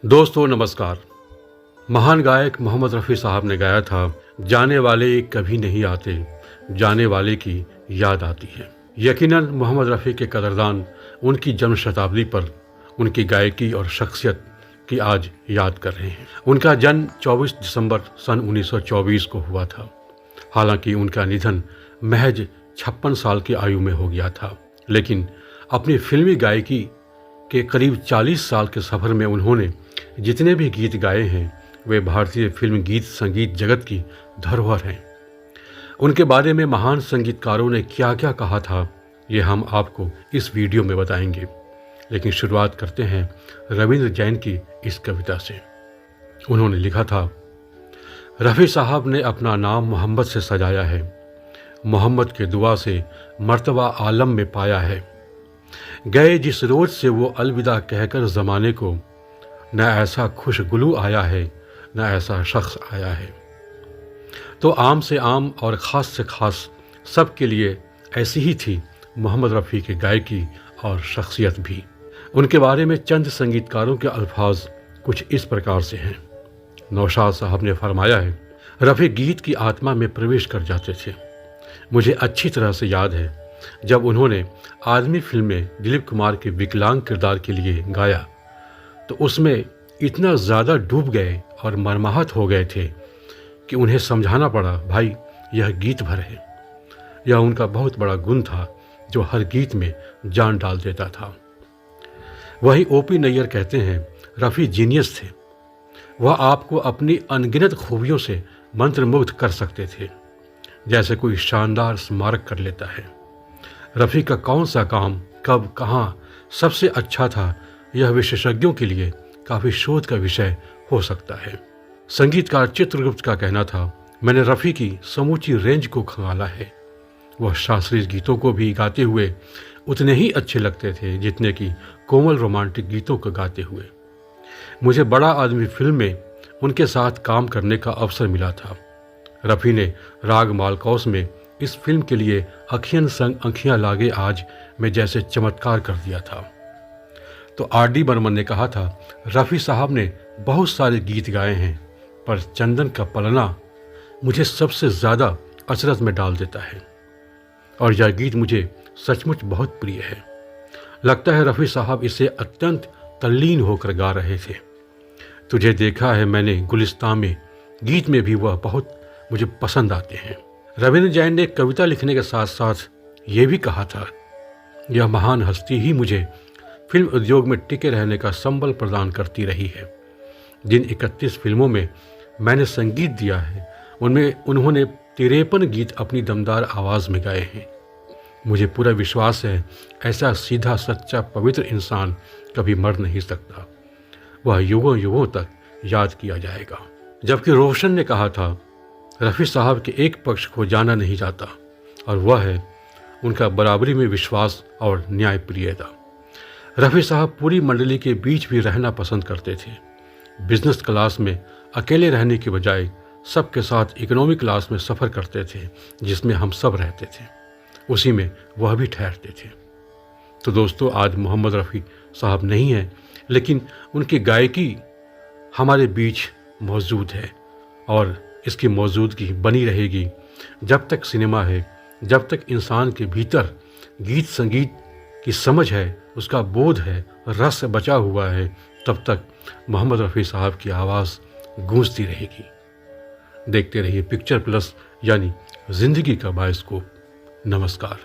दोस्तों नमस्कार। महान गायक मोहम्मद रफ़ी साहब ने गाया था, जाने वाले कभी नहीं आते, जाने वाले की याद आती है। यकीनन मोहम्मद रफ़ी के कदरदान उनकी जन्म शताब्दी पर उनकी गायकी और शख्सियत की आज याद कर रहे हैं। उनका जन्म 24 दिसंबर सन 1924 को हुआ था। हालांकि उनका निधन महज 56 साल की आयु में हो गया था, लेकिन अपनी फिल्मी गायकी के करीब 40 साल के सफ़र में उन्होंने जितने भी गीत गाए हैं वे भारतीय फिल्म गीत संगीत जगत की धरोहर हैं। उनके बारे में महान संगीतकारों ने क्या क्या कहा था, ये हम आपको इस वीडियो में बताएंगे। लेकिन शुरुआत करते हैं रविंद्र जैन की इस कविता से। उन्होंने लिखा था, रफ़ी साहब ने अपना नाम मोहम्मद से सजाया है, मोहम्मद के दुआ से मर्तबा आलम में पाया है। गए जिस रोज से वो अलविदा कहकर ज़माने को, न ऐसा खुशगुलू आया है, न ऐसा शख्स आया है। तो आम से आम और ख़ास से ख़ास सब के लिए ऐसी ही थी मोहम्मद रफ़ी की गायकी और शख्सियत भी। उनके बारे में चंद संगीतकारों के अल्फाज कुछ इस प्रकार से हैं। नौशाद साहब ने फरमाया है, रफ़ी गीत की आत्मा में प्रवेश कर जाते थे। मुझे अच्छी तरह से याद है जब उन्होंने आदमी फिल्म में दिलीप कुमार के विकलांग किरदार के लिए गाया तो उसमें इतना ज़्यादा डूब गए और मर्माहत हो गए थे कि उन्हें समझाना पड़ा, भाई यह गीत भर है। यह उनका बहुत बड़ा गुण था जो हर गीत में जान डाल देता था। वही ओपी नैयर कहते हैं, रफ़ी जीनियस थे। वह आपको अपनी अनगिनत खूबियों से मंत्रमुग्ध कर सकते थे, जैसे कोई शानदार स्मारक कर लेता है। रफ़ी का कौन सा काम कब कहाँ सबसे अच्छा था, यह विशेषज्ञों के लिए काफ़ी शोध का विषय हो सकता है। संगीतकार चित्रगुप्त का कहना था, मैंने रफ़ी की समूची रेंज को खंगाला है। वह शास्त्रीय गीतों को भी गाते हुए उतने ही अच्छे लगते थे जितने कि कोमल रोमांटिक गीतों को गाते हुए। मुझे बड़ा आदमी फिल्म में उनके साथ काम करने का अवसर मिला था। रफ़ी ने राग मालकौस में इस फिल्म के लिए अखियन संग अंखियां लागे आज में जैसे चमत्कार कर दिया था। तो आर.डी. बर्मन ने कहा था, रफ़ी साहब ने बहुत सारे गीत गाए हैं, पर चंदन का पलना मुझे सबसे ज़्यादा अचरज में डाल देता है और यह गीत मुझे सचमुच बहुत प्रिय है। लगता है रफ़ी साहब इसे अत्यंत तल्लीन होकर गा रहे थे। तुझे देखा है मैंने गुलिस्तां में गीत में भी वह बहुत मुझे पसंद आते हैं। रविंद्र जैन ने कविता लिखने के साथ साथ ये भी कहा था, यह महान हस्ती ही मुझे फिल्म उद्योग में टिके रहने का संबल प्रदान करती रही है। जिन 31 फिल्मों में मैंने संगीत दिया है उनमें उन्होंने 53 गीत अपनी दमदार आवाज़ में गाए हैं। मुझे पूरा विश्वास है ऐसा सीधा सच्चा पवित्र इंसान कभी मर नहीं सकता, वह युगों युगों तक याद किया जाएगा। जबकि रोशन ने कहा था, रफ़ी साहब के एक पक्ष को जाना नहीं जाता और वह है उनका बराबरी में विश्वास और न्यायप्रियता। रफ़ी साहब पूरी मंडली के बीच भी रहना पसंद करते थे। बिजनेस क्लास में अकेले रहने के बजाय सबके साथ इकोनॉमी क्लास में सफ़र करते थे, जिसमें हम सब रहते थे, उसी में वह भी ठहरते थे। तो दोस्तों, आज मोहम्मद रफ़ी साहब नहीं हैं, लेकिन उनकी गायकी हमारे बीच मौजूद है और इसकी मौजूदगी बनी रहेगी जब तक सिनेमा है, जब तक इंसान के भीतर गीत संगीत की समझ है, उसका बोध है, रस बचा हुआ है, तब तक मोहम्मद रफ़ी साहब की आवाज़ गूंजती रहेगी। देखते रहिए पिक्चर प्लस यानी ज़िंदगी का बायोस्कोप। नमस्कार।